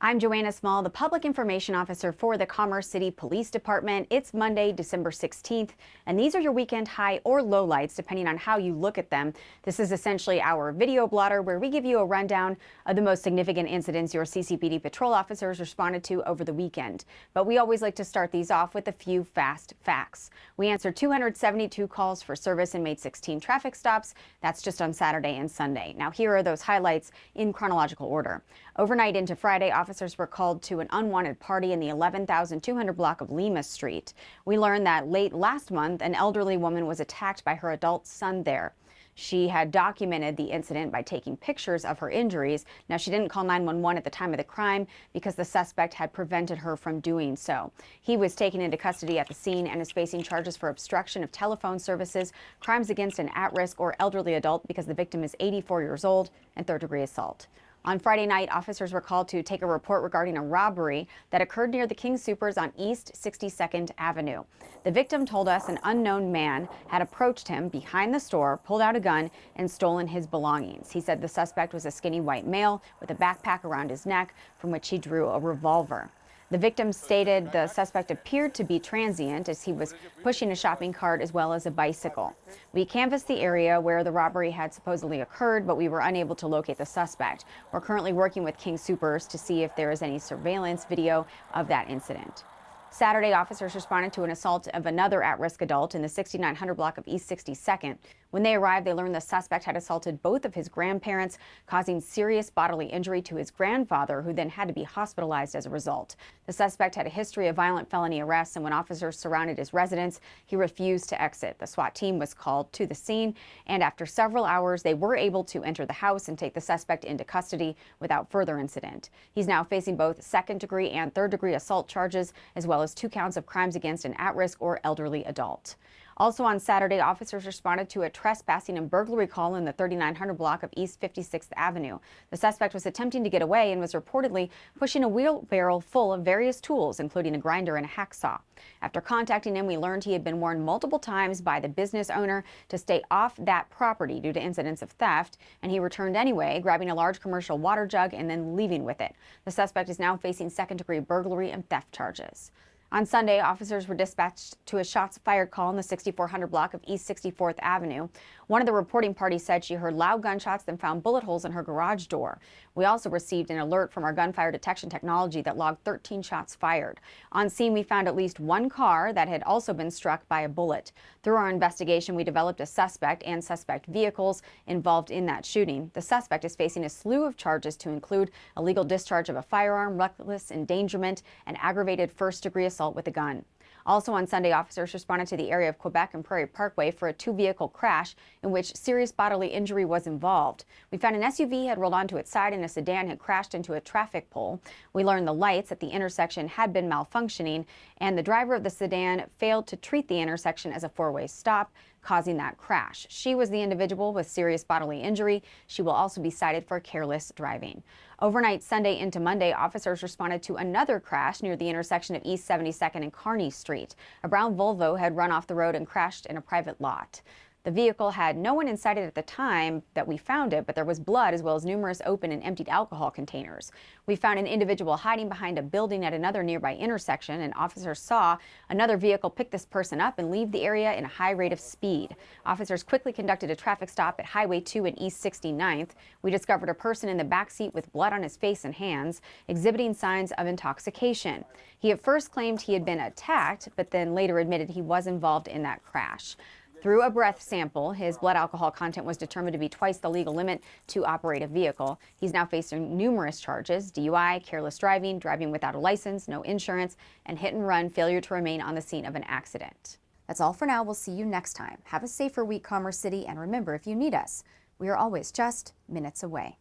I'm Joanna Small, the Public Information Officer for the Commerce City Police Department. It's Monday, December 16th, and these are your weekend high or low lights, depending on how you look at them. This is essentially our video blotter where we give you a rundown of the most significant incidents your CCPD patrol officers responded to over the weekend. But we always like to start these off with a few fast facts. We answered 272 calls for service and made 16 traffic stops. That's just on Saturday and Sunday. Now, here are those highlights in chronological order. Overnight into Friday, officers were called to an unwanted party in the 11,200 block of Lima Street. We learned that late last month, an elderly woman was attacked by her adult son there. She had documented the incident by taking pictures of her injuries. Now, she didn't call 911 at the time of the crime because the suspect had prevented her from doing so. He was taken into custody at the scene and is facing charges for obstruction of telephone services, crimes against an at-risk or elderly adult because the victim is 84 years old, and third-degree assault. On Friday night, officers were called to take a report regarding a robbery that occurred near the King Soopers on East 62nd Avenue. The victim told us an unknown man had approached him behind the store, pulled out a gun, and stolen his belongings. He said the suspect was a skinny white male with a backpack around his neck from which he drew a revolver. The victim stated the suspect appeared to be transient as he was pushing a shopping cart as well as a bicycle. We canvassed the area where the robbery had supposedly occurred, but we were unable to locate the suspect. We're currently working with King Soopers to see if there is any surveillance video of that incident. Saturday, officers responded to an assault of another at-risk adult in the 6900 block of East 62nd. When they arrived, they learned the suspect had assaulted both of his grandparents, causing serious bodily injury to his grandfather, who then had to be hospitalized as a result. The suspect had a history of violent felony arrests, and when officers surrounded his residence, he refused to exit. The SWAT team was called to the scene, and after several hours, they were able to enter the house and take the suspect into custody without further incident. He's now facing both second-degree and third-degree assault charges, as well as 2 counts of crimes against an at-risk or elderly adult. Also on Saturday, officers responded to a trespassing and burglary call in the 3900 block of East 56th Avenue. The suspect was attempting to get away and was reportedly pushing a wheelbarrow full of various tools, including a grinder and a hacksaw. After contacting him, we learned he had been warned multiple times by the business owner to stay off that property due to incidents of theft, and he returned anyway, grabbing a large commercial water jug and then leaving with it. The suspect is now facing second-degree burglary and theft charges. On Sunday, officers were dispatched to a shots fired call in the 6400 block of East 64th Avenue. One of the reporting parties said she heard loud gunshots and found bullet holes in her garage door. We also received an alert from our gunfire detection technology that logged 13 shots fired. On scene, we found at least 1 car that had also been struck by a bullet. Through our investigation, we developed a suspect and suspect vehicles involved in that shooting. The suspect is facing a slew of charges to include illegal discharge of a firearm, reckless endangerment, and aggravated first-degree assault with a gun. Also on Sunday, officers responded to the area of Quebec and Prairie Parkway for a 2-vehicle crash in which serious bodily injury was involved. We found an SUV had rolled onto its side and a sedan had crashed into a traffic pole. We learned the lights at the intersection had been malfunctioning, and the driver of the sedan failed to treat the intersection as a 4-way stop, causing that crash. She was the individual with serious bodily injury. She will also be cited for careless driving. Overnight Sunday into Monday, officers responded to another crash near the intersection of East 72nd and Kearney Street. A brown Volvo had run off the road and crashed in a private lot. The vehicle had no one inside it at the time that we found it, but there was blood as well as numerous open and emptied alcohol containers. We found an individual hiding behind a building at another nearby intersection, and officers saw another vehicle pick this person up and leave the area in a high rate of speed. Officers quickly conducted a traffic stop at Highway 2 and East 69th. We discovered a person in the back seat with blood on his face and hands, exhibiting signs of intoxication. He at first claimed he had been attacked, but then later admitted he was involved in that crash. Through a breath sample, his blood alcohol content was determined to be twice the legal limit to operate a vehicle. He's now facing numerous charges: DUI, careless driving, driving without a license, no insurance, and hit and run, failure to remain on the scene of an accident. That's all for now. We'll see you next time. Have a safer week, Commerce City, and remember, if you need us, we are always just minutes away.